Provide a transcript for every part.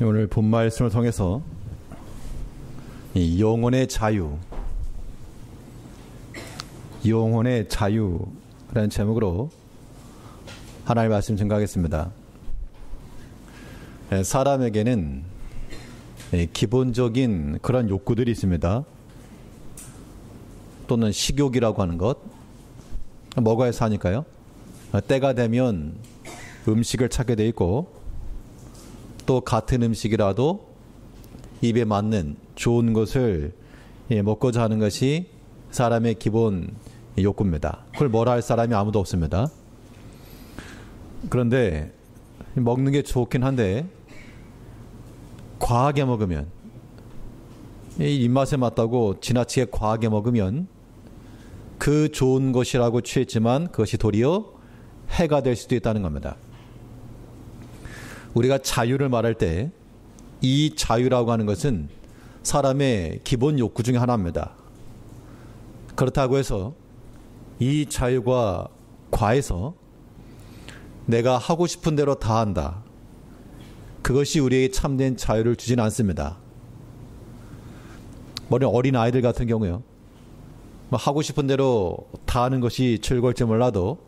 오늘 본 말씀을 통해서 이 영혼의 자유라는 제목으로 하나님의 말씀 증거하겠습니다. 사람에게는 기본적인 그런 욕구들이 있습니다. 또는 식욕이라고 하는 것, 먹어야 사니까요. 때가 되면 음식을 찾게 돼 있고, 또 같은 음식이라도 입에 맞는 좋은 것을 먹고자 하는 것이 사람의 기본 욕구입니다. 그걸 뭐라 할 사람이 아무도 없습니다. 그런데 먹는 게 좋긴 한데 과하게 먹으면, 이 입맛에 맞다고 지나치게 과하게 먹으면 그 좋은 것이라고 취했지만 그것이 도리어 해가 될 수도 있다는 겁니다. 우리가 자유를 말할 때 이 자유라고 하는 것은 사람의 기본 욕구 중에 하나입니다. 그렇다고 해서 이 자유가 과해서 내가 하고 싶은 대로 다 한다, 그것이 우리에게 참된 자유를 주지는 않습니다. 어린 아이들 같은 경우요, 하고 싶은 대로 다 하는 것이 즐거울지 몰라도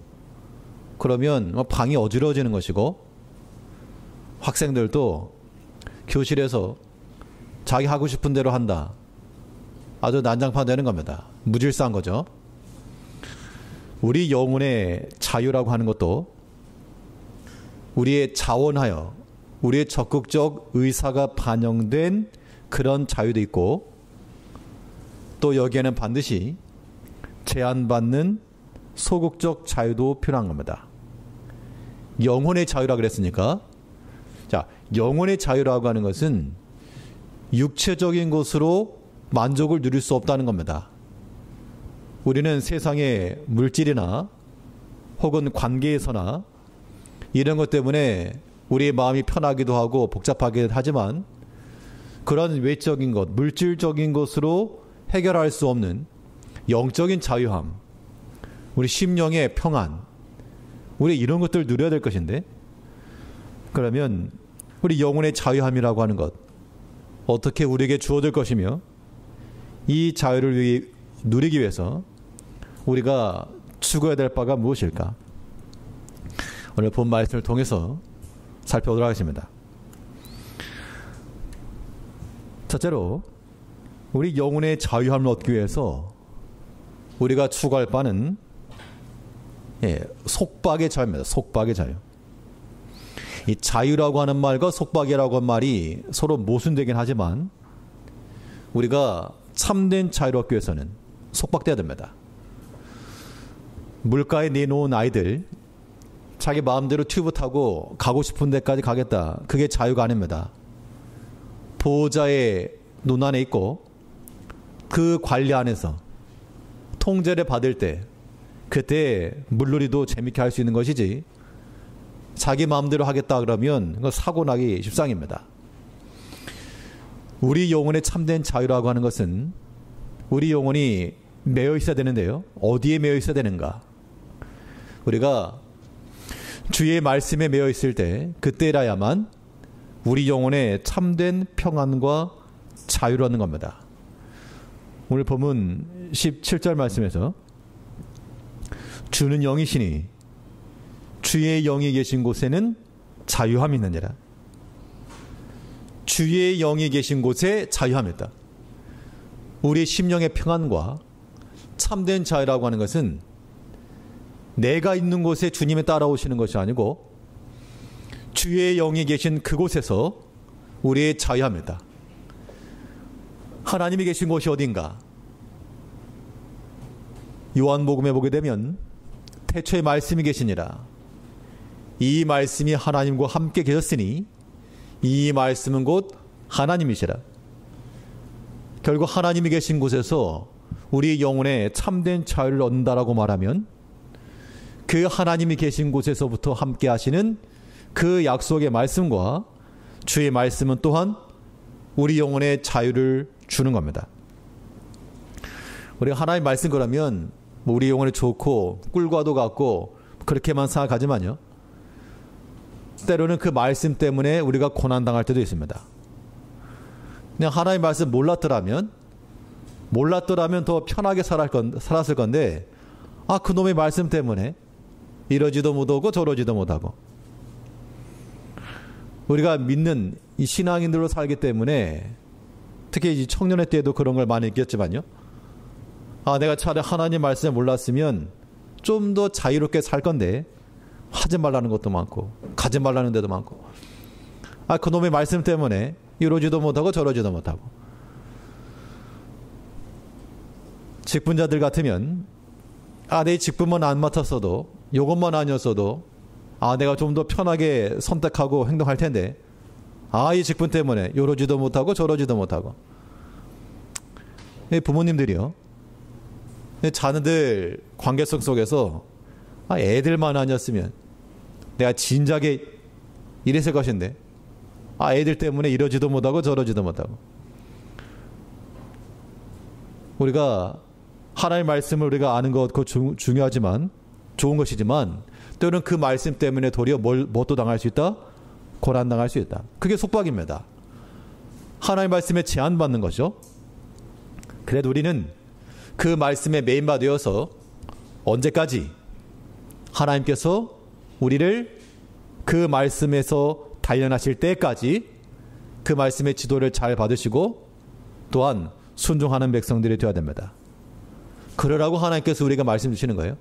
그러면 방이 어지러워지는 것이고, 학생들도 교실에서 자기 하고 싶은 대로 한다, 아주 난장판 되는 겁니다. 무질서한 거죠. 우리 영혼의 자유라고 하는 것도 우리의 자원하여 우리의 적극적 의사가 반영된 그런 자유도 있고, 또 여기에는 반드시 제한받는 소극적 자유도 필요한 겁니다. 영혼의 자유라 그랬으니까, 자, 영혼의 자유라고 하는 것은 육체적인 것으로 만족을 누릴 수 없다는 겁니다. 우리는 세상의 물질이나 혹은 관계에서나 이런 것 때문에 우리의 마음이 편하기도 하고 복잡하기도 하지만, 그런 외적인 것, 물질적인 것으로 해결할 수 없는 영적인 자유함, 우리 심령의 평안, 우리 이런 것들을 누려야 될 것인데, 그러면 우리 영혼의 자유함이라고 하는 것, 어떻게 우리에게 주어질 것이며, 이 자유를 누리기 위해서 우리가 추구해야 될 바가 무엇일까? 오늘 본 말씀을 통해서 살펴보도록 하겠습니다. 첫째로, 우리 영혼의 자유함을 얻기 위해서 우리가 추구할 바는 속박의 자유입니다. 속박의 자유. 이 자유라고 하는 말과 속박이라고 하는 말이 서로 모순되긴 하지만, 우리가 참된 자유를 얻기 위해서는 속박돼야 됩니다. 물가에 내놓은 아이들, 자기 마음대로 튜브 타고 가고 싶은 데까지 가겠다, 그게 자유가 아닙니다. 보호자의 눈 안에 있고 그 관리 안에서 통제를 받을 때, 그때 물놀이도 재밌게 할 수 있는 것이지, 자기 마음대로 하겠다 그러면 사고 나기 십상입니다. 우리 영혼의 참된 자유라고 하는 것은 우리 영혼이 매여 있어야 되는데요, 어디에 매여 있어야 되는가? 우리가 주의 말씀에 매여 있을 때, 그때라야만 우리 영혼의 참된 평안과 자유를 얻는 겁니다. 오늘 본문 17절 말씀에서 주는 영이시니 주의 영이 계신 곳에는 자유함이 있느니라. 주의 영이 계신 곳에 자유함이 있다. 우리 심령의 평안과 참된 자유라고 하는 것은 내가 있는 곳에 주님이 따라오시는 것이 아니고, 주의 영이 계신 그곳에서 우리의 자유함이다. 하나님이 계신 곳이 어딘가? 요한복음에 보게 되면 태초에 말씀이 계시니라. 이 말씀이 하나님과 함께 계셨으니 이 말씀은 곧 하나님이시라. 결국 하나님이 계신 곳에서 우리 영혼의 참된 자유를 얻는다라고 말하면, 그 하나님이 계신 곳에서부터 함께 하시는 그 약속의 말씀과 주의 말씀은 또한 우리 영혼의 자유를 주는 겁니다. 우리가 하나님 말씀 그러면 우리 영혼에 좋고 꿀과도 같고 그렇게만 생각하지만요, 때로는 그 말씀 때문에 우리가 고난당할 때도 있습니다. 그냥 하나님의 말씀 몰랐더라면 더 편하게 살았을 건데, 그놈의 말씀 때문에 이러지도 못하고 저러지도 못하고. 우리가 믿는 이 신앙인들로 살기 때문에, 특히 이 청년의 때도 그런 걸 많이 느꼈지만요. 내가 차라리 하나님 말씀을 몰랐으면 좀 더 자유롭게 살 건데, 하지 말라는 것도 많고, 가지 말라는 데도 많고. 그놈의 말씀 때문에 이러지도 못하고 저러지도 못하고. 직분자들 같으면, 내 직분만 안 맡았어도, 요것만 아니었어도, 내가 좀 더 편하게 선택하고 행동할 텐데, 이 직분 때문에 이러지도 못하고 저러지도 못하고. 부모님들이요, 자녀들 관계성 속에서 애들만 아니었으면 내가 진작에 이랬을 것인데, 애들 때문에 이러지도 못하고 저러지도 못하고. 우리가 하나님의 말씀을 우리가 아는 것, 그거 중요하지만, 좋은 것이지만, 때로는 그 말씀 때문에 도리어 뭣도 당할 수 있다? 고난당할 수 있다. 그게 속박입니다. 하나님의 말씀에 제한받는 거죠. 그래도 우리는 그 말씀에 메인바 되어서 언제까지 하나님께서 우리를 그 말씀에서 단련하실 때까지 그 말씀의 지도를 잘 받으시고 또한 순종하는 백성들이 되어야 됩니다. 그러라고 하나님께서 우리가 말씀 주시는 거예요.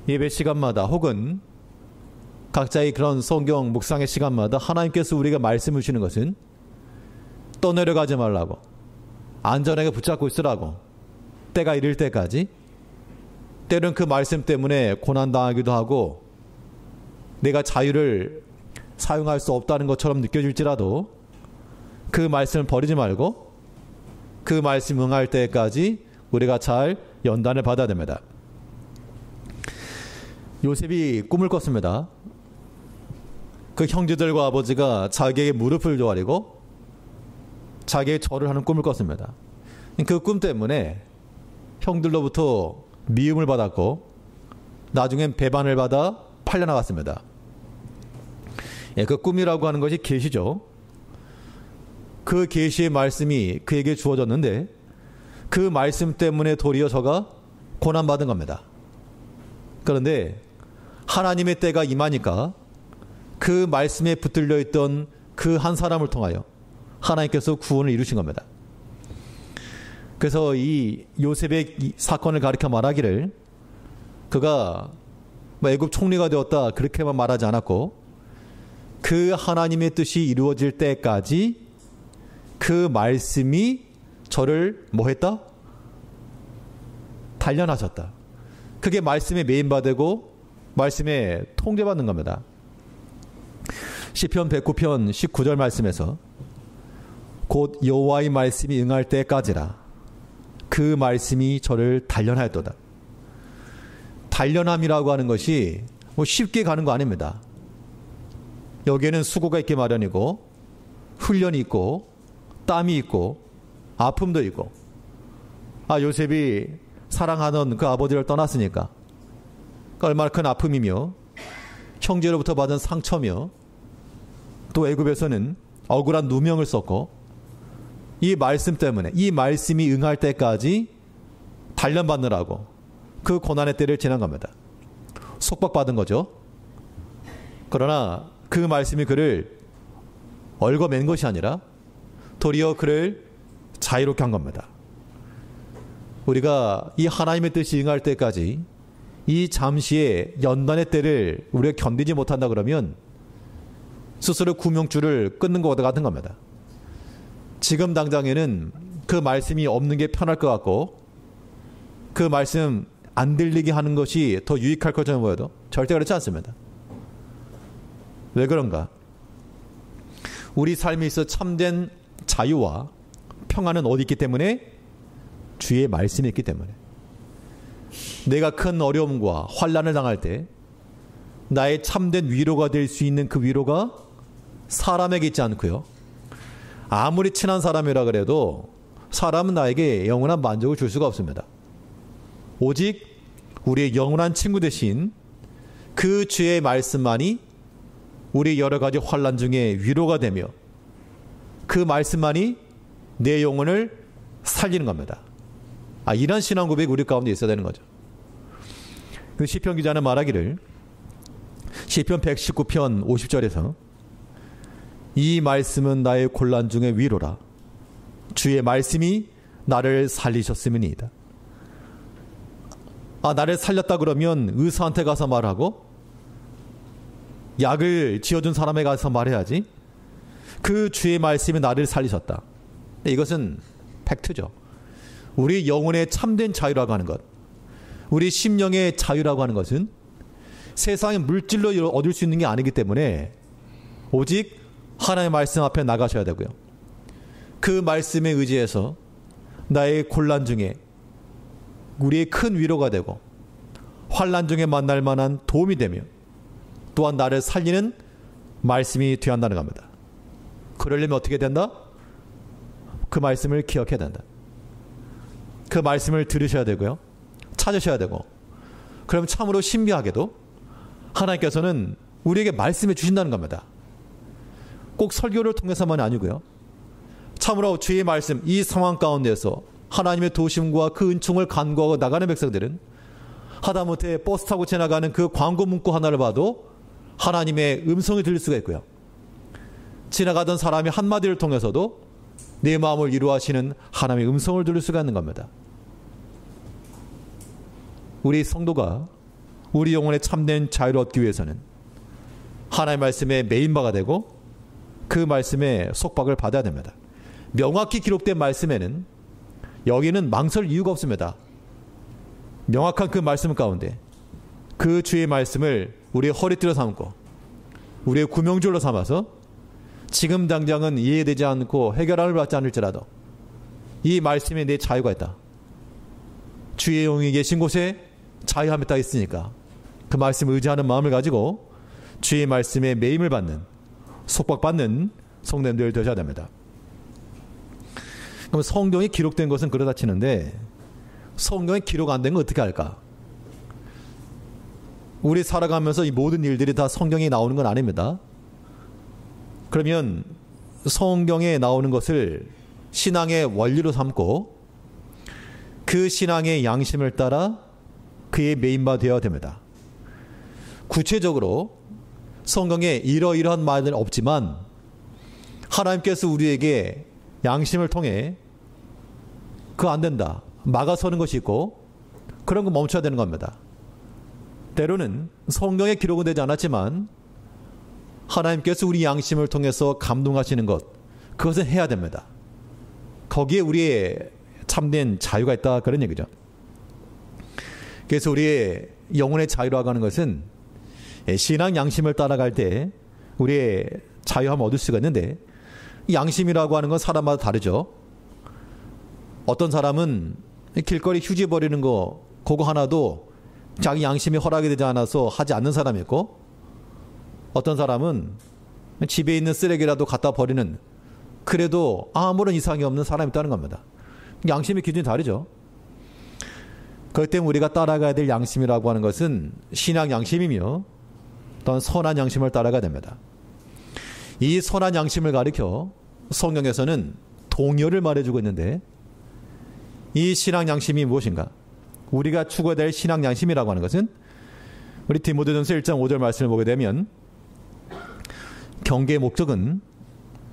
예배 시간마다 혹은 각자의 그런 성경 묵상의 시간마다 하나님께서 우리가 말씀을 주시는 것은 떠내려가지 말라고, 안전하게 붙잡고 있으라고, 때가 이를 때까지. 때로는 그 말씀 때문에 고난당하기도 하고 내가 자유를 사용할 수 없다는 것처럼 느껴질지라도 그 말씀을 버리지 말고 그 말씀 응할 때까지 우리가 잘 연단을 받아야 됩니다. 요셉이 꿈을 꿨습니다. 그 형제들과 아버지가 자기에게 무릎을 조아리고 자기에게 절을 하는 꿈을 꿨습니다. 그 꿈 때문에 형들로부터 미움을 받았고 나중엔 배반을 받아 팔려나갔습니다. 그 꿈이라고 하는 것이 계시죠. 그 계시의 말씀이 그에게 주어졌는데 그 말씀 때문에 도리어 저가 고난받은 겁니다. 그런데 하나님의 때가 임하니까 그 말씀에 붙들려 있던 그 한 사람을 통하여 하나님께서 구원을 이루신 겁니다. 그래서 이 요셉의 이 사건을 가리켜 말하기를 그가 애굽 총리가 되었다 그렇게만 말하지 않았고 그 하나님의 뜻이 이루어질 때까지 그 말씀이 저를 뭐 했다? 단련하셨다. 그게 말씀에 메인바되고 말씀에 통제받는 겁니다. 시편 109편 19절 말씀에서 곧 여호와의 말씀이 응할 때까지라 그 말씀이 저를 단련하였도다. 단련함이라고 하는 것이 뭐 쉽게 가는 거 아닙니다. 여기에는 수고가 있기 마련이고 훈련이 있고 땀이 있고 아픔도 있고 요셉이 사랑하던 그 아버지를 떠났으니까 얼마나 큰 아픔이며 형제로부터 받은 상처며 또 애굽에서는 억울한 누명을 썼고 이 말씀 때문에 이 말씀이 응할 때까지 단련받느라고 그 고난의 때를 지난 겁니다. 속박받은 거죠. 그러나 그 말씀이 그를 얽어맨 것이 아니라 도리어 그를 자유롭게 한 겁니다. 우리가 이 하나님의 뜻이 응할 때까지 이 잠시의 연단의 때를 우리가 견디지 못한다 그러면 스스로 구명줄을 끊는 것과 같은 겁니다. 지금 당장에는 그 말씀이 없는 게 편할 것 같고 그 말씀 안 들리게 하는 것이 더 유익할 것처럼 보여도 절대 그렇지 않습니다. 왜 그런가? 우리 삶에 있어 참된 자유와 평안은 어디 있기 때문에? 주의 말씀이 있기 때문에. 내가 큰 어려움과 환난을 당할 때 나의 참된 위로가 될 수 있는 그 위로가 사람에게 있지 않고요. 아무리 친한 사람이라 그래도 사람은 나에게 영원한 만족을 줄 수가 없습니다. 오직 우리의 영원한 친구 대신 그 주의 말씀만이 우리 여러 가지 환난 중에 위로가 되며 그 말씀만이 내 영혼을 살리는 겁니다. 이런 신앙 고백이 우리 가운데 있어야 되는 거죠. 그 시편 기자는 말하기를 시편 119편 50절에서 이 말씀은 나의 곤란 중에 위로라. 주의 말씀이 나를 살리셨음이니이다. 나를 살렸다 그러면 의사한테 가서 말하고 약을 지어준 사람에 가서 말해야지. 그 주의 말씀이 나를 살리셨다. 이것은 팩트죠. 우리 영혼의 참된 자유라고 하는 것, 우리 심령의 자유라고 하는 것은 세상의 물질로 얻을 수 있는 게 아니기 때문에 오직 하나님의 말씀 앞에 나가셔야 되고요. 그 말씀에 의지해서 나의 곤란 중에 우리의 큰 위로가 되고 환난 중에 만날 만한 도움이 되며 또한 나를 살리는 말씀이 되어야 한다는 겁니다. 그러려면 어떻게 된다? 그 말씀을 기억해야 된다. 그 말씀을 들으셔야 되고요. 찾으셔야 되고, 그럼 참으로 신비하게도 하나님께서는 우리에게 말씀해 주신다는 겁니다. 꼭 설교를 통해서만이 아니고요. 참으로 주의 말씀, 이 상황 가운데서 하나님의 도심과 그 은총을 간구하고 나가는 백성들은 하다못해 버스 타고 지나가는 그 광고 문구 하나를 봐도 하나님의 음성을 들을 수가 있고요. 지나가던 사람이 한마디를 통해서도 내 마음을 이루하시는 하나님의 음성을 들을 수가 있는 겁니다. 우리 성도가 우리 영혼의 참된 자유를 얻기 위해서는 하나님의 말씀에 메인바가 되고 그 말씀에 속박을 받아야 됩니다. 명확히 기록된 말씀에는 여기는 망설 이유가 없습니다. 명확한 그 말씀 가운데 그 주의 말씀을 우리의 허리띠로 삼고 우리의 구명줄로 삼아서 지금 당장은 이해되지 않고 해결함을 받지 않을지라도 이 말씀에 내 자유가 있다. 주의 영이 계신 곳에 자유함이 딱 있으니까 그 말씀을 의지하는 마음을 가지고 주의 말씀에 매임을 받는, 속박받는 성도님들 되셔야 됩니다. 그럼 성경이 기록된 것은 그러다 치는데 성경에 기록 안 된 건 어떻게 할까? 우리 살아가면서 이 모든 일들이 다 성경에 나오는 건 아닙니다. 그러면 성경에 나오는 것을 신앙의 원리로 삼고 그 신앙의 양심을 따라 그의 메인바 되어야 됩니다. 구체적으로 성경에 이러이러한 말은 없지만 하나님께서 우리에게 양심을 통해 그거 안 된다, 막아서는 것이 있고 그런 거 멈춰야 되는 겁니다. 때로는 성경에 기록은 되지 않았지만 하나님께서 우리 양심을 통해서 감동하시는 것, 그것은 해야 됩니다. 거기에 우리의 참된 자유가 있다, 그런 얘기죠. 그래서 우리의 영혼의 자유라고 하는 것은 신앙 양심을 따라갈 때 우리의 자유함을 얻을 수가 있는데, 양심이라고 하는 건 사람마다 다르죠. 어떤 사람은 길거리 휴지 버리는 거 그거 하나도 자기 양심이 허락이 되지 않아서 하지 않는 사람이 있고, 어떤 사람은 집에 있는 쓰레기라도 갖다 버리는, 그래도 아무런 이상이 없는 사람이 있다는 겁니다. 양심의 기준이 다르죠. 그렇기 때문에 우리가 따라가야 될 양심이라고 하는 것은 신앙 양심이며 또한 선한 양심을 따라가야 됩니다. 이 선한 양심을 가리켜 성경에서는 동요를 말해주고 있는데, 이 신앙 양심이 무엇인가? 우리가 추구해야 될 신앙 양심이라고 하는 것은 우리 디모데전서 1장 5절 말씀을 보게 되면, 경계의 목적은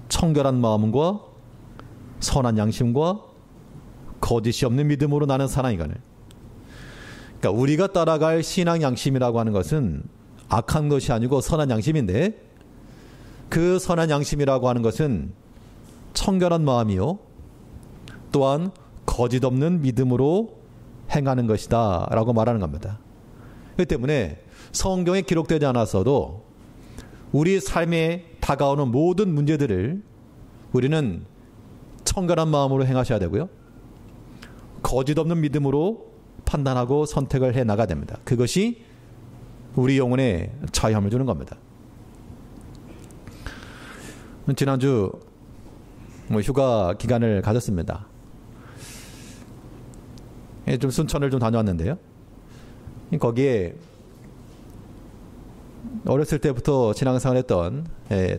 청결한 마음과 선한 양심과 거짓이 없는 믿음으로 나는 사랑이거늘. 그러니까 우리가 따라갈 신앙 양심이라고 하는 것은 악한 것이 아니고 선한 양심인데, 그 선한 양심이라고 하는 것은 청결한 마음이요 또한 거짓 없는 믿음으로 행하는 것이다 라고 말하는 겁니다. 그렇기 때문에 성경에 기록되지 않았어도 우리 삶에 다가오는 모든 문제들을 우리는 청결한 마음으로 행하셔야 되고요, 거짓 없는 믿음으로 판단하고 선택을 해 나가야 됩니다. 그것이 우리 영혼에 자유함을 주는 겁니다. 지난주 휴가 기간을 가졌습니다. 좀 순천을 좀 다녀왔는데요. 거기에 어렸을 때부터 신앙생활했던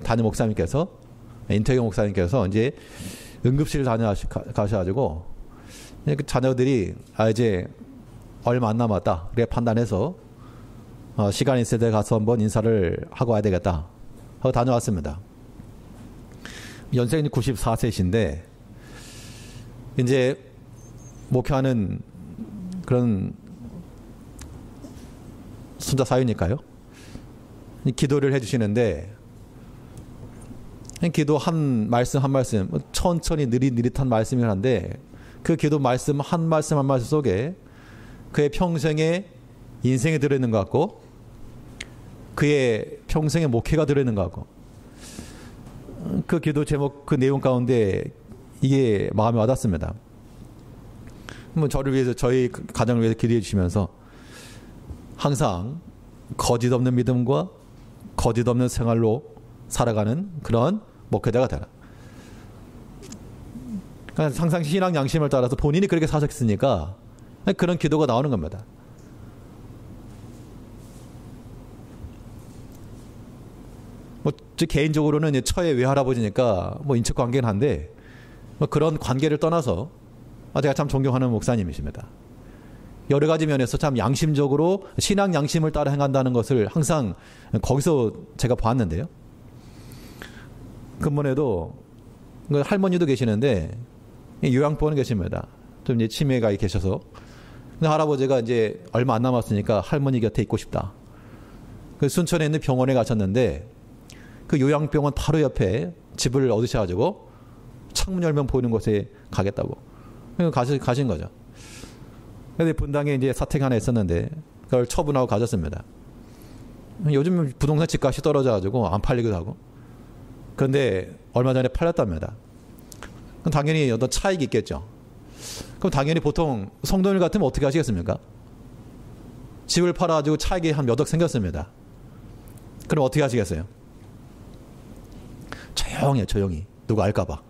담임 목사님께서, 인태경 목사님께서 이제 응급실을 다녀가셔가지고 그 자녀들이 이제 얼마 안 남았다 그래 판단해서 시간이 있을 때 가서 한번 인사를 하고 와야 되겠다 하고 다녀왔습니다. 연세는 94세이신데 이제 목회하는 그런 순자 사유니까요. 기도를 해주시는데 기도 한 말씀 한 말씀 천천히 느릿느릿한 말씀을 하는데 그 기도 말씀 한 말씀 한 말씀 속에 그의 평생의 인생이 들어있는 것 같고 그의 평생의 목회가 들어있는 것 같고 그 기도 제목 그 내용 가운데 이게 마음에 와닿습니다. 저를 위해서 저희 가정을 위해서 기도해 주시면서 항상 거짓 없는 믿음과 거짓 없는 생활로 살아가는 그런 목회자가 되라. 그러니까 항상 신앙 양심을 따라서 본인이 그렇게 사셨으니까 그런 기도가 나오는 겁니다. 개인적으로는 처의 외할아버지니까 인척 관계는 한데 그런 관계를 떠나서 제가 참 존경하는 목사님이십니다. 여러 가지 면에서 참 양심적으로 신앙 양심을 따라 행한다는 것을 항상 거기서 제가 봤는데요. 근본에도 할머니도 계시는데 요양보는 계십니다. 좀 이제 치매가 계셔서. 근데 할아버지가 이제 얼마 안 남았으니까 할머니 곁에 있고 싶다. 그 순천에 있는 병원에 가셨는데 그 요양병원 바로 옆에 집을 얻으셔가지고 창문 열면 보이는 곳에 가겠다고. 가신 거죠. 근데 분당에 이제 사택이 하나 있었는데 그걸 처분하고 가졌습니다. 요즘 부동산 집값이 떨어져가지고 안 팔리기도 하고. 그런데 얼마 전에 팔렸답니다. 그럼 당연히 어떤 차익이 있겠죠. 그럼 당연히 보통 성도님 같으면 어떻게 하시겠습니까? 집을 팔아가지고 차익이 한 몇 억 생겼습니다. 그럼 어떻게 하시겠어요? 조용히. 누가 알까봐.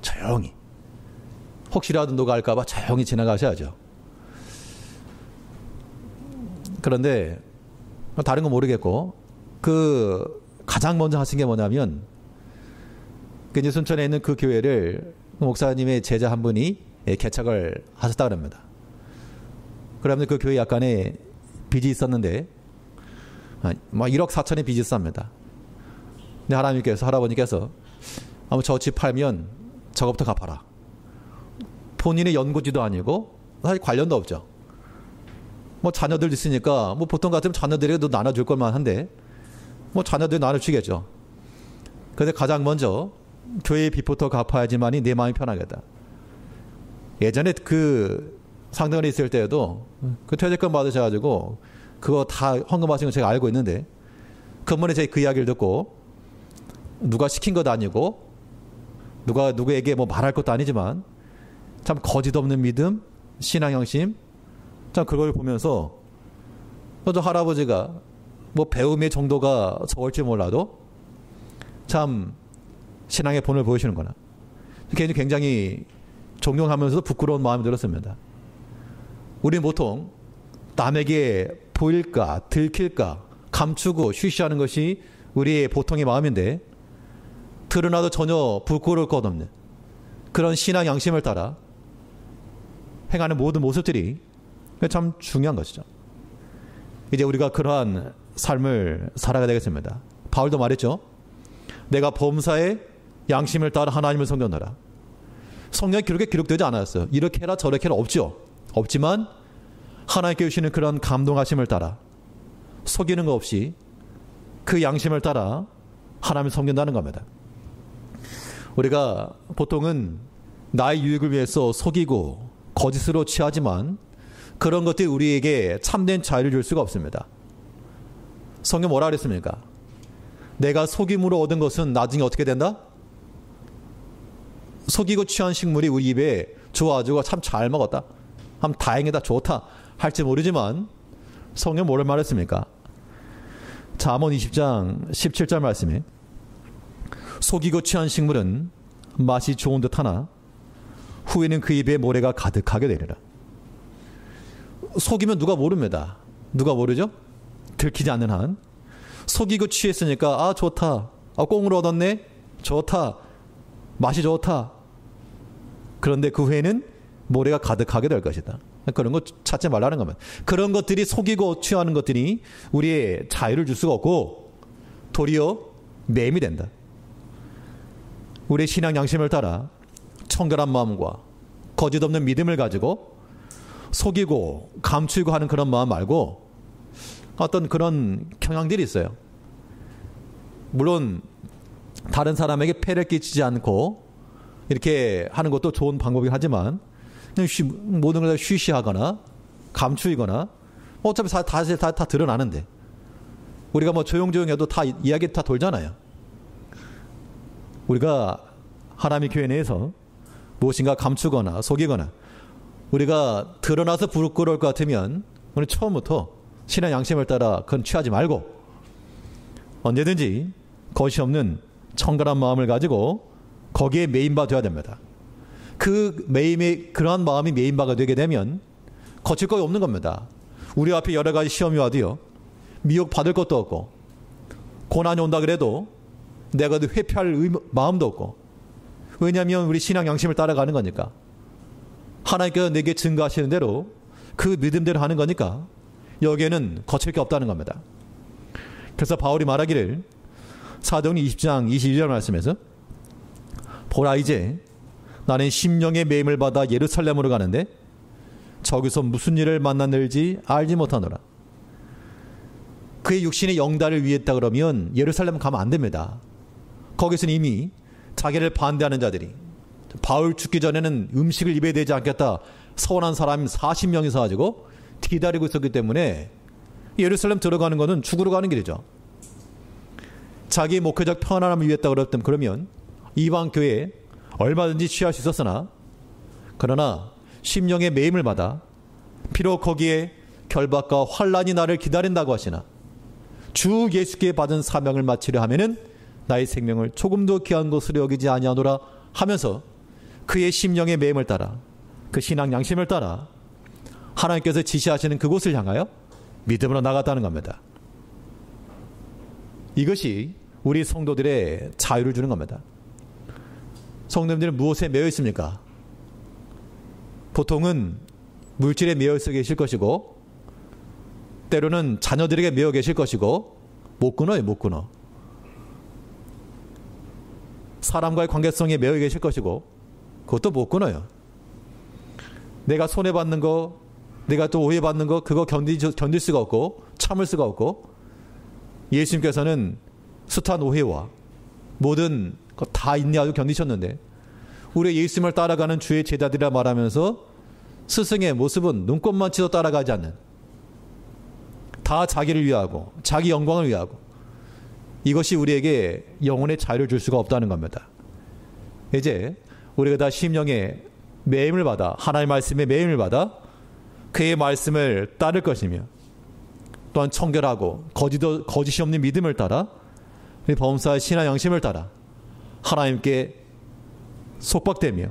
조용히. 혹시라도 누가 알까봐 조용히 지나가셔야죠. 그런데 다른 건 모르겠고 그 가장 먼저 하신 게 뭐냐면 그 이제 순천에 있는 그 교회를 목사님의 제자 한 분이 개척을 하셨다 그럽니다. 그러면 그 교회 약간의 빚이 있었는데 1억 4천의 빚이 있었습니다. 근데 할아버님께서 아무 저 집 팔면 저거부터 갚아라. 본인의 연고지도 아니고 사실 관련도 없죠. 자녀들 있으니까 보통 같으면 자녀들에게도 나눠줄 것만 한데 자녀들 나눠주겠죠. 그런데 가장 먼저 교회의 빚부터 갚아야지만이 내 마음이 편하겠다. 예전에 그 상등원에 있을 때에도 그 퇴직금 받으셔가지고 그거 다 헌금하신 거 제가 알고 있는데 그번에 제가 그 이야기를 듣고 누가 시킨 것도 아니고 누구에게 말할 것도 아니지만 참 거짓 없는 믿음, 신앙형심 참 그걸 보면서 저 할아버지가 배움의 정도가 적을지 몰라도 참 신앙의 본을 보여주는구나. 굉장히 존경하면서도 부끄러운 마음이 들었습니다. 우리는 보통 남에게 보일까 들킬까 감추고 쉬쉬하는 것이 우리의 보통의 마음인데 드러나도 전혀 부끄러울 것 없는 그런 신앙 양심을 따라 행하는 모든 모습들이 참 중요한 것이죠. 이제 우리가 그러한 삶을 살아가야 되겠습니다. 바울도 말했죠. 내가 범사에 양심을 따라 하나님을 섬겼노라. 성경에 그렇게 기록되지 않았어요. 이렇게 해라 저렇게 해라 없죠. 없지만 하나님께 주시는 그런 감동하심을 따라 속이는 거 없이 그 양심을 따라 하나님을 섬긴다는 겁니다. 우리가 보통은 나의 유익을 위해서 속이고 거짓으로 취하지만 그런 것들이 우리에게 참된 자유를 줄 수가 없습니다. 성경 뭐라 그랬습니까? 내가 속임으로 얻은 것은 나중에 어떻게 된다? 속이고 취한 식물이 우리 입에 좋아가지고 참 잘 먹었다. 참 다행이다 좋다 할지 모르지만 성경 뭐를 말했습니까? 잠언 20장 17절 말씀에 속이고 취한 식물은 맛이 좋은 듯 하나 후에는 그 입에 모래가 가득하게 되리라. 속이면 누가 모릅니다. 누가 모르죠? 들키지 않는 한. 속이고 취했으니까 좋다. 꽁으로 얻었네. 좋다. 맛이 좋다. 그런데 그 후에는 모래가 가득하게 될 것이다. 그런 거 찾지 말라는 겁니다. 그런 것들이 속이고 취하는 것들이 우리의 자유를 줄 수가 없고 도리어 매임이 된다. 우리의 신앙 양심을 따라 청결한 마음과 거짓 없는 믿음을 가지고 속이고 감추고 하는 그런 마음 말고 어떤 그런 경향들이 있어요. 물론 다른 사람에게 폐를 끼치지 않고 이렇게 하는 것도 좋은 방법이긴 하지만 모든 걸 다 쉬쉬하거나 감추이거나 어차피 다 드러나는데 우리가 뭐 조용조용 해도 다 이야기 다 돌잖아요. 우리가 하나님의 교회 내에서 무엇인가 감추거나 속이거나 우리가 드러나서 부끄러울 것 같으면 우리 처음부터 신앙 양심을 따라 그건 취하지 말고 언제든지 것이 없는 청결한 마음을 가지고 거기에 메인바 되어야 됩니다. 그러한 마음이 메인바가 되게 되면 거칠 거 없는 겁니다. 우리 앞에 여러 가지 시험이 와도요. 미혹 받을 것도 없고 고난이 온다 그래도 내가 회피할 마음도 없고 왜냐하면 우리 신앙 양심을 따라가는 거니까 하나님께서 내게 증거하시는 대로 그 믿음대로 하는 거니까 여기에는 거칠 게 없다는 겁니다. 그래서 바울이 말하기를 사도행전 20장 22절 말씀에서 보라 이제 나는 심령의 매임을 받아 예루살렘으로 가는데 저기서 무슨 일을 만났는지 알지 못하노라. 그의 육신의 영달을 위했다 그러면 예루살렘 가면 안 됩니다. 거기서는 이미 자기를 반대하는 자들이 바울 죽기 전에는 음식을 입에 대지 않겠다 서원한 사람이 40명이 서가지고 기다리고 있었기 때문에 예루살렘 들어가는 것은 죽으러 가는 길이죠. 자기 목회적 편안함을 위했다 그러면 이방 교회에 얼마든지 취할 수 있었으나 그러나 심령의 매임을 받아 비록 거기에 결박과 환란이 나를 기다린다고 하시나 주 예수께 받은 사명을 마치려 하면은 나의 생명을 조금도 귀한 것으로 여기지 아니하노라 하면서 그의 심령의 매임을 따라 그 신앙 양심을 따라 하나님께서 지시하시는 그곳을 향하여 믿음으로 나갔다는 겁니다. 이것이 우리 성도들의 자유를 주는 겁니다. 성도님들은 무엇에 매여 있습니까? 보통은 물질에 매여 있어 계실 것이고 때로는 자녀들에게 매여 계실 것이고 못 끊어요. 못 끊어. 사람과의 관계성에 매여 계실 것이고 그것도 못 끊어요. 내가 손해받는 거 내가 또 오해받는 거 그거 견딜 수가 없고 참을 수가 없고 예수님께서는 숱한 오해와 모든 거 다 인내하고 견디셨는데 우리 예수님을 따라가는 주의 제자들이라 말하면서 스승의 모습은 눈꼽만치도 따라가지 않는 다 자기를 위하고 자기 영광을 위하고 이것이 우리에게 영혼의 자유를 줄 수가 없다는 겁니다. 이제 우리가 다 심령의 매임을 받아 하나님의 말씀에 매임을 받아 그의 말씀을 따를 것이며 또한 청결하고 거짓이 없는 믿음을 따라 범사의 신앙 양심을 따라 하나님께 속박되며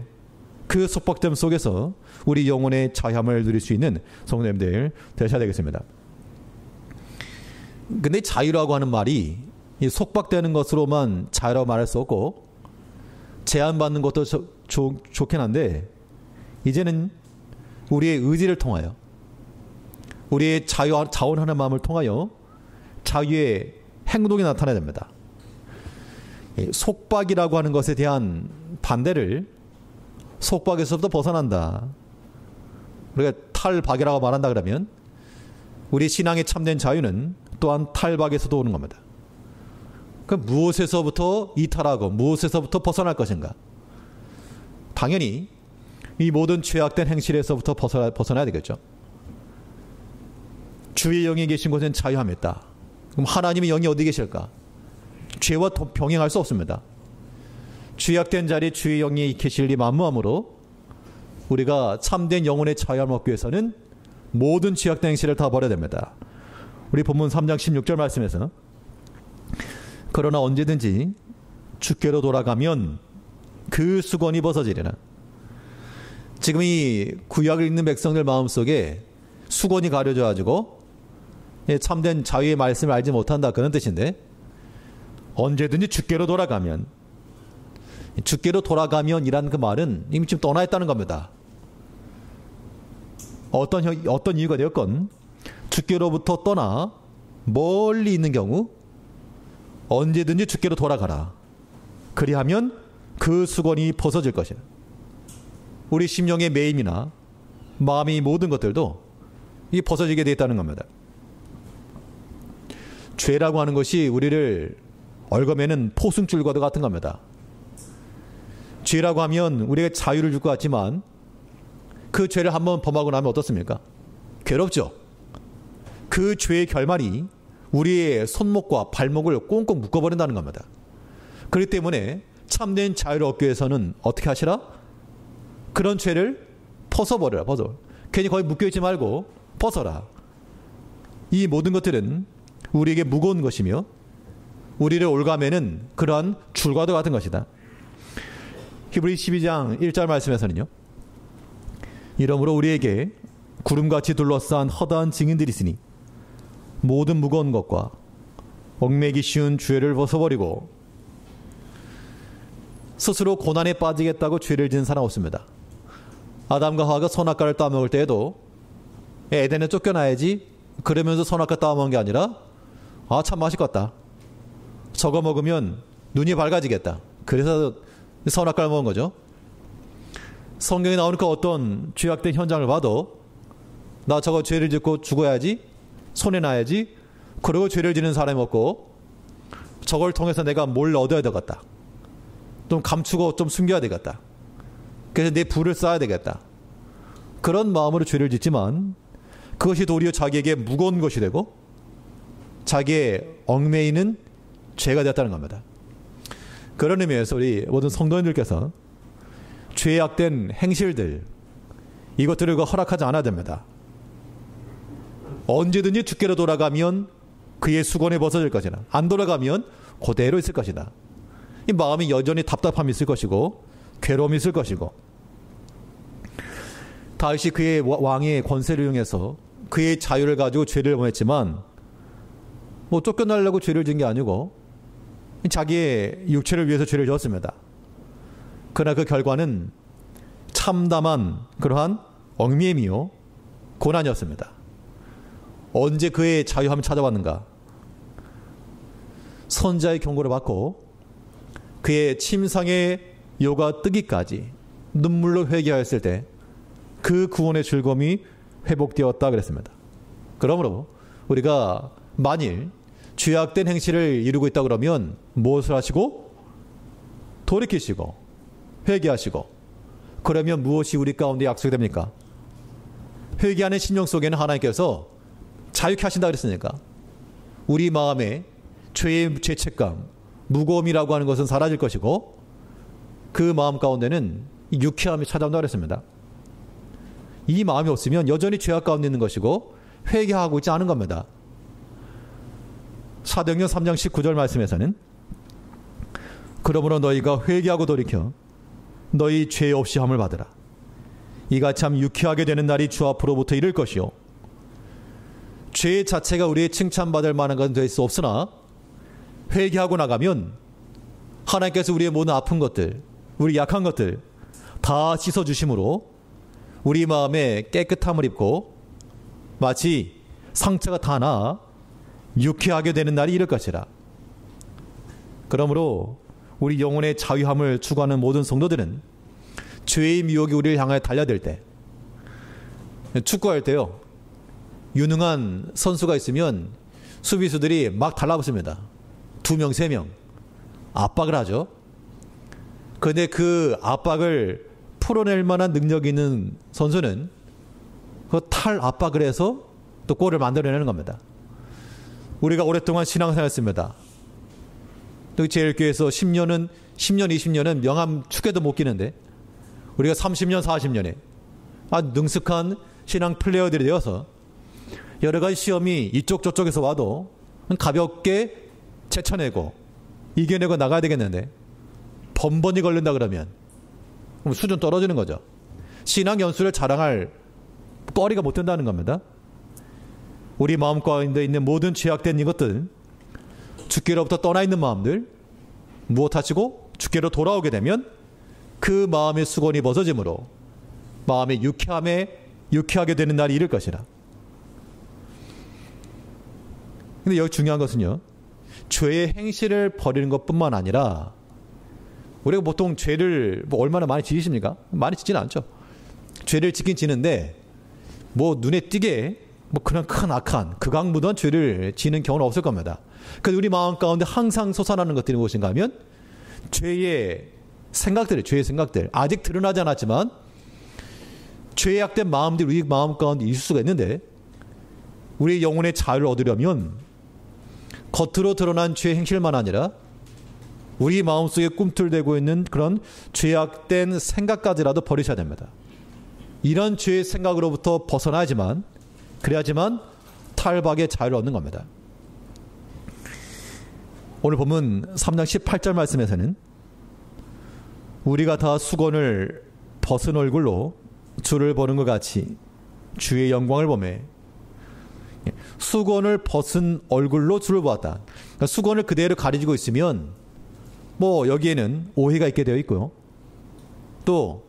그 속박됨 속에서 우리 영혼의 자유함을 누릴 수 있는 성도님들 되셔야 되겠습니다. 근데 자유라고 하는 말이 속박되는 것으로만 자유라고 말할 수 없고 제한받는 것도 좋긴 한데 이제는 우리의 의지를 통하여 우리의 자원하는 마음을 통하여 자유의 행동이 나타나야 됩니다. 속박이라고 하는 것에 대한 반대를 속박에서부터 벗어난다. 우리가 탈박이라고 말한다 그러면 우리 신앙의 참된 자유는 또한 탈박에서도 오는 겁니다. 그럼 무엇에서부터 이탈하고 무엇에서부터 벗어날 것인가? 당연히 이 모든 죄악된 행실에서부터 벗어나야 되겠죠. 주의 영이 계신 곳엔 자유함이 있다. 그럼 하나님의 영이 어디 계실까? 죄와 병행할 수 없습니다. 죄악된 자리에 주의 영이 계실 리 만무함으로 우리가 참된 영혼의 자유함을 얻기 위해서는 모든 죄악된 행실을 다 버려야 됩니다. 우리 본문 3장 16절 말씀에서 그러나 언제든지 주께로 돌아가면 그 수건이 벗어지리라. 지금 이 구약을 읽는 백성들 마음속에 수건이 가려져 가지고 참된 자유의 말씀을 알지 못한다, 그런 뜻인데, 언제든지 주께로 돌아가면, 주께로 돌아가면이라는 그 말은 이미 지금 떠나 있다는 겁니다. 어떤 이유가 되었건 주께로부터 떠나 멀리 있는 경우 언제든지 주께로 돌아가라. 그리하면 그 수건이 벗어질 것이다. 우리 심령의 매임이나 마음의 모든 것들도 이 벗어지게 되어 있다는 겁니다. 죄라고 하는 것이 우리를 얽어매는 포승줄과도 같은 겁니다. 죄라고 하면 우리가 자유를 줄 것 같지만 그 죄를 한번 범하고 나면 어떻습니까? 괴롭죠. 그 죄의 결말이 우리의 손목과 발목을 꽁꽁 묶어버린다는 겁니다. 그렇기 때문에 참된 자유를 얻기 위해서는 어떻게 하시라? 그런 죄를 벗어버려라. 괜히 거기 묶여있지 말고 벗어라. 이 모든 것들은 우리에게 무거운 것이며 우리를 올가매는 그러한 줄과도 같은 것이다. 히브리 12장 1절 말씀에서는요, 이러므로 우리에게 구름같이 둘러싼 허다한 증인들이 있으니 모든 무거운 것과 얽매기 쉬운 죄를 벗어버리고. 스스로 고난에 빠지겠다고 죄를 지은 사람 없습니다. 아담과 하와가 선악과를 따먹을 때에도 에덴에 쫓겨나야지 그러면서 선악과 따먹은 게 아니라, 아, 참 맛있겠다, 저거 먹으면 눈이 밝아지겠다, 그래서 선악과를 먹은 거죠. 성경에 나오니까 어떤 죄악된 현장을 봐도 나 저거 죄를 짓고 죽어야지, 손해나야지, 그러고 죄를 지는 사람이 없고 저걸 통해서 내가 뭘 얻어야 되겠다, 좀 감추고 좀 숨겨야 되겠다, 그래서 내 부를 쌓아야 되겠다, 그런 마음으로 죄를 짓지만 그것이 도리어 자기에게 무거운 것이 되고 자기의 얽매이는 죄가 되었다는 겁니다. 그런 의미에서 우리 모든 성도님들께서 죄악된 행실들, 이것들을 허락하지 않아야 됩니다. 언제든지 주께로 돌아가면 그의 수건에 벗어질 것이다. 안 돌아가면 그대로 있을 것이다. 이 마음이 여전히 답답함이 있을 것이고 괴로움이 있을 것이고. 다윗이 그의 왕의 권세를 이용해서 그의 자유를 가지고 죄를 범했지만 뭐 쫓겨나려고 죄를 지은 게 아니고 자기의 육체를 위해서 죄를 지었습니다. 그러나 그 결과는 참담한 그러한 얽매임이요 고난이었습니다. 언제 그의 자유함이 찾아왔는가? 선자의 경고를 받고 그의 침상의 요가 뜨기까지 눈물로 회개하였을 때 그 구원의 즐거움이 회복되었다 그랬습니다. 그러므로 우리가 만일 죄악된 행실을 이루고 있다 그러면 무엇을 하시고? 돌이키시고 회개하시고. 그러면 무엇이 우리 가운데 약속이 됩니까? 회개하는 심령 속에는 하나님께서 자유케 하신다 그랬으니까 우리 마음에 죄의 죄책감, 무거움이라고 하는 것은 사라질 것이고 그 마음 가운데는 유쾌함이 찾아온다 그랬습니다. 이 마음이 없으면 여전히 죄악 가운데 있는 것이고 회개하고 있지 않은 겁니다. 사도행전 3장 19절 말씀에서는 그러므로 너희가 회개하고 돌이켜 너희 죄 없이 함을 받으라. 이가 참 유쾌하게 되는 날이 주 앞으로부터 이를 것이요. 죄 자체가 우리의 칭찬받을 만한 것은 될 수 없으나 회개하고 나가면 하나님께서 우리의 모든 아픈 것들, 우리 약한 것들 다 씻어주심으로 우리 마음에 깨끗함을 입고 마치 상처가 다 나 유쾌하게 되는 날이 이를 것이라. 그러므로 우리 영혼의 자유함을 추구하는 모든 성도들은 죄의 미혹이 우리를 향하여 달려들 때, 축구할 때요, 유능한 선수가 있으면 수비수들이 막 달라붙습니다. 2명, 3명 압박을 하죠. 그런데 그 압박을 풀어낼 만한 능력이 있는 선수는 그 탈 압박을 해서 또 골을 만들어내는 겁니다. 우리가 오랫동안 신앙생활했습니다. 또 제일교회에서 10년, 20년은 명함 축에도 못 끼는데 우리가 30년, 40년에 아주 능숙한 신앙 플레이어들이 되어서 여러 가지 시험이 이쪽 저쪽에서 와도 가볍게 제쳐내고 이겨내고 나가야 되겠는데 번번이 걸린다 그러면 수준 떨어지는 거죠. 신앙 연수를 자랑할 거리가 못 된다는 겁니다. 우리 마음 가운데 있는 모든 죄악된 이것들, 주께로부터 떠나 있는 마음들 무엇하시고 주께로 돌아오게 되면 그 마음의 수건이 벗어짐으로 마음의 유쾌하게 되는 날이 이를 것이라. 근데 여기 중요한 것은요, 죄의 행실을 버리는 것뿐만 아니라, 우리가 보통 죄를 얼마나 많이 지으십니까? 많이 짓지는 않죠. 죄를 짓긴 지는데 눈에 띄게 그런 큰 악한 극악무도한 죄를 지는 경우는 없을 겁니다. 그래서 우리 마음 가운데 항상 솟아나는 것들이 무엇인가 하면 죄의 생각들, 아직 드러나지 않았지만 죄악된 마음들이 우리 마음 가운데 있을 수가 있는데, 우리 영혼의 자유를 얻으려면 겉으로 드러난 죄의 행실만 아니라 우리 마음속에 꿈틀대고 있는 그런 죄악된 생각까지라도 버리셔야 됩니다. 이런 죄의 생각으로부터 벗어나야지만, 그래야지만 탈박의 자유를 얻는 겁니다. 오늘 보면 3장 18절 말씀에서는 우리가 다 수건을 벗은 얼굴로 주를 보는 것 같이 주의 영광을 보매, 수건을 벗은 얼굴로 주를 보았다. 그러니까 수건을 그대로 가리고 있으면 여기에는 오해가 있게 되어 있고요, 또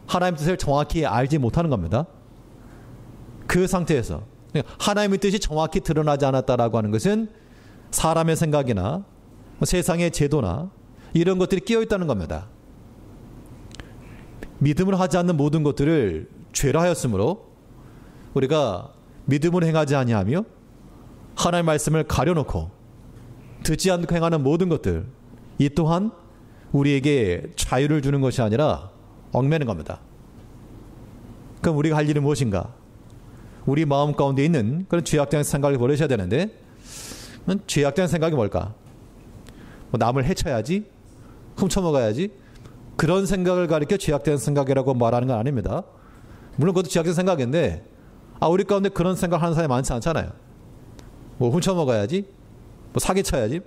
하나님 뜻을 정확히 알지 못하는 겁니다. 그 상태에서 하나님의 뜻이 정확히 드러나지 않았다라고 하는 것은 사람의 생각이나 세상의 제도나 이런 것들이 끼어 있다는 겁니다. 믿음을 하지 않는 모든 것들을 죄라 하였으므로 우리가 믿음을 행하지 아니하며 하나님의 말씀을 가려놓고 듣지 않고 행하는 모든 것들, 이 또한 우리에게 자유를 주는 것이 아니라 얽매는 겁니다. 그럼 우리가 할 일은 무엇인가? 우리 마음 가운데 있는 그런 죄악된 생각을 버리셔야 되는데, 죄악된 생각이 뭘까? 남을 해쳐야지, 훔쳐먹어야지, 그런 생각을 가리켜 죄악된 생각이라고 말하는 건 아닙니다. 물론 그것도 죄악된 생각인데, 우리 가운데 그런 생각하는 사람이 많지 않잖아요. 훔쳐먹어야지, 사기쳐야지,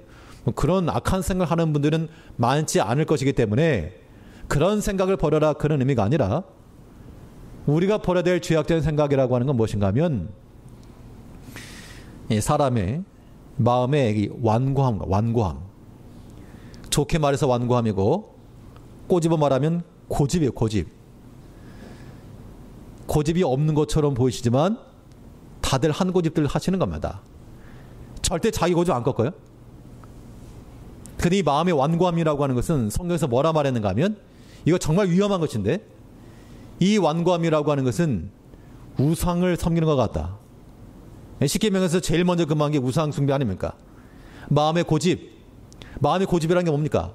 그런 악한 생각하는 분들은 많지 않을 것이기 때문에 그런 생각을 버려라, 그런 의미가 아니라, 우리가 버려야 될 죄악된 생각이라고 하는 건 무엇인가 하면 사람의 마음의 완고함, 좋게 말해서 완고함이고 꼬집어 말하면 고집이에요. 고집이 없는 것처럼 보이시지만 다들 한 고집들 하시는 겁니다. 절대 자기 고집 안 꺾어요. 근데 이 마음의 완고함이라고 하는 것은 성경에서 뭐라 말했는가 하면, 이거 정말 위험한 것인데, 이 완고함이라고 하는 것은 우상을 섬기는 것 같다. 십계명에서 제일 먼저 금한 게 우상 숭배 아닙니까? 마음의 고집이라는 게 뭡니까?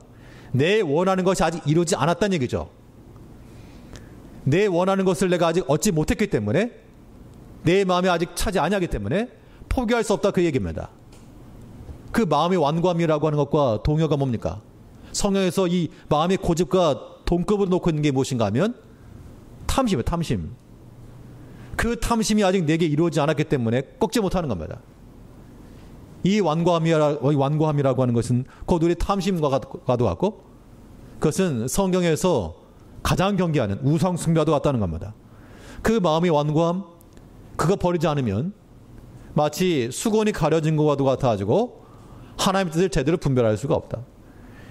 내 원하는 것이 아직 이루지 않았다는 얘기죠. 내 원하는 것을 내가 아직 얻지 못했기 때문에, 내 마음에 아직 차지 아니하기 때문에 포기할 수 없다, 그 얘기입니다. 그 마음의 완고함이라고 하는 것과 동요가 뭡니까? 성경에서 이 마음의 고집과 동급으로 놓고 있는 게 무엇인가 하면 탐심이에요. 탐심. 그 탐심이 아직 내게 이루어지지 않았기 때문에 꺾지 못하는 겁니다. 이 완고함이라고 하는 것은 곧 우리 탐심과도 같고, 그것은 성경에서 가장 경계하는 우상 숭배와도 같다는 겁니다. 그 마음의 완고함, 그거 버리지 않으면 마치 수건이 가려진 것과도 같아가지고 하나님의 뜻을 제대로 분별할 수가 없다.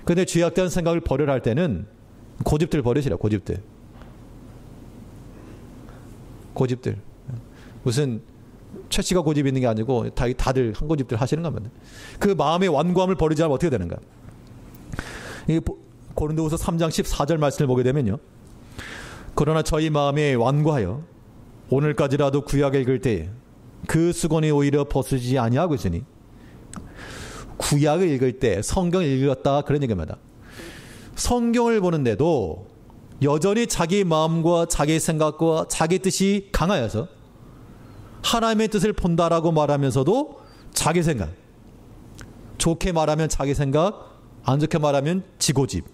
그런데 죄악된 생각을 버려야 할 때는 고집들 버리시라. 고집들. 무슨 최 씨가 고집이 있는 게 아니고 다들 한 고집들 하시는 겁니다. 그 마음의 완고함을 버리지 않으면 어떻게 되는가? 이 고린도후서 3장 14절 말씀을 보게 되면요, 그러나 저희 마음에 완고하여 오늘까지라도 구약을 읽을 때 그 수건이 오히려 벗어지지 아니하고 있으니, 구약을 읽을 때 성경을 읽었다, 그런 얘기입니다. 성경을 보는데도 여전히 자기 마음과 자기 생각과 자기 뜻이 강하여서 하나님의 뜻을 본다라고 말하면서도 자기 생각, 좋게 말하면 자기 생각, 안 좋게 말하면 지고집.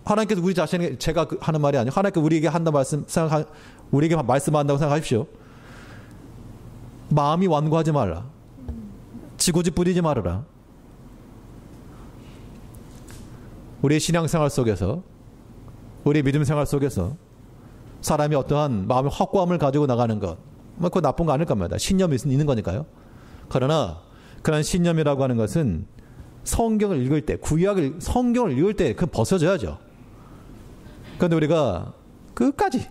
하나님께서 우리 자신에게, 제가 하는 말이 아니에요. 하나님께서 우리에게 한다 우리에게 말씀한다고 생각하십시오. 마음이 완고하지 말라. 지고집 부리지 말아라. 우리의 신앙생활 속에서, 우리의 믿음 생활 속에서 사람이 어떠한 마음의 확고함을 가지고 나가는 것, 그거 나쁜 거 아닐 겁니다. 신념이 있는 거니까요. 그러나 그런 신념이라고 하는 것은 성경을 읽을 때, 성경을 읽을 때 그 벗어져야죠. 그런데 우리가 끝까지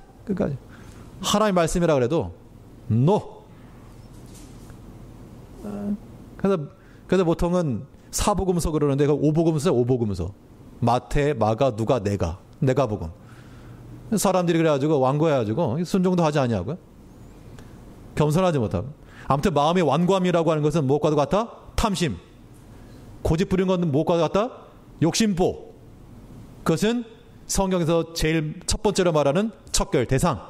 하나님의 말씀이라 그래도 NO. 그래서 보통은 사복음서 그러는데 그 오복음서. 마태, 마가, 누가, 내가 복음. 사람들이 그래가지고 완고해가지고 순종도 하지 아니하고요. 겸손하지 못하고. 아무튼 마음의 완고함이라고 하는 것은 무엇과도 같다? 탐심. 고집 부리는 것은 무엇과도 같다? 욕심보. 그것은 성경에서 제일 첫 번째로 말하는 척결, 대상,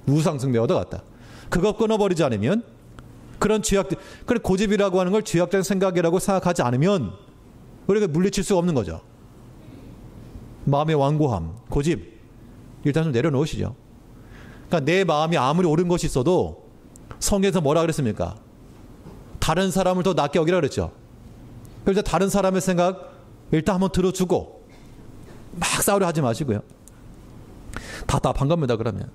우상숭배와도 같다. 그거 끊어버리지 않으면 그런 고집이라고 하는 걸 죄악된 생각이라고 생각하지 않으면 우리가 물리칠 수가 없는 거죠. 마음의 완고함, 고집 일단 좀 내려놓으시죠. 그러니까 내 마음이 아무리 옳은 것이 있어도 성경에서 뭐라 그랬습니까? 다른 사람을 더 낫게 여기라 그랬죠. 그래서 다른 사람의 생각 일단 한번 들어주고 막 싸우려 하지 마시고요. 답답한 겁니다. 그러면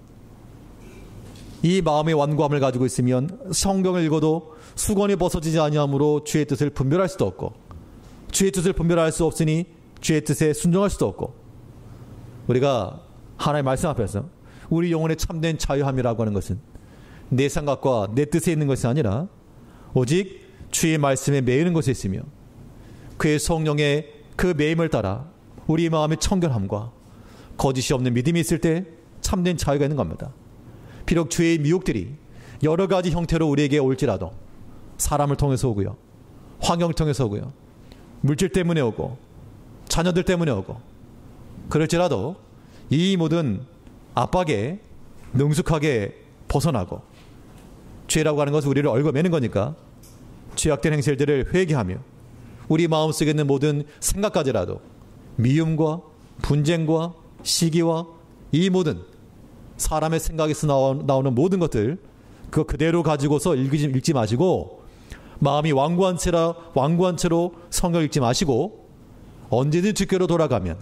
이 마음의 완고함을 가지고 있으면 성경을 읽어도 수건이 벗어지지 아니하므로 주의 뜻을 분별할 수도 없고, 주의 뜻을 분별할 수 없으니 주의 뜻에 순종할 수도 없고, 우리가 하나님의 말씀 앞에서 우리 영혼의 참된 자유함이라고 하는 것은 내 생각과 내 뜻에 있는 것이 아니라 오직 주의 말씀에 매이는 것에 있으며 그의 성령의 그 매임을 따라 우리 마음의 청결함과 거짓이 없는 믿음이 있을 때 참된 자유가 있는 겁니다. 비록 죄의 미혹들이 여러 가지 형태로 우리에게 올지라도, 사람을 통해서 오고요, 환경을 통해서 오고요, 물질 때문에 오고 자녀들 때문에 오고, 그럴지라도 이 모든 압박에 능숙하게 벗어나고, 죄라고 하는 것은 우리를 얽어매는 거니까 죄악된 행실들을 회개하며 우리 마음속에 있는 모든 생각까지라도 미움과 분쟁과 시기와 이 모든 사람의 생각에서 나오는 모든 것들 그거 그대로 가지고서 읽지 마시고, 마음이 완고한 채로 성경 읽지 마시고 언제든 주께로 돌아가면,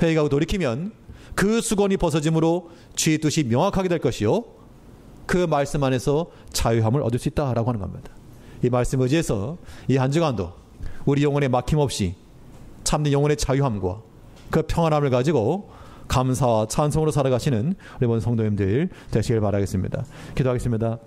회개하고 돌이키면 그 수건이 벗어짐으로 주의 뜻이 명확하게 될 것이요 그 말씀 안에서 자유함을 얻을 수 있다라고 하는 겁니다. 이 말씀 의지해서 이 한 주간도 우리 영혼에 막힘없이 참된 영혼의 자유함과 그 평안함을 가지고 감사와 찬송으로 살아가시는 우리 모든 성도님들 되시길 바라겠습니다. 기도하겠습니다.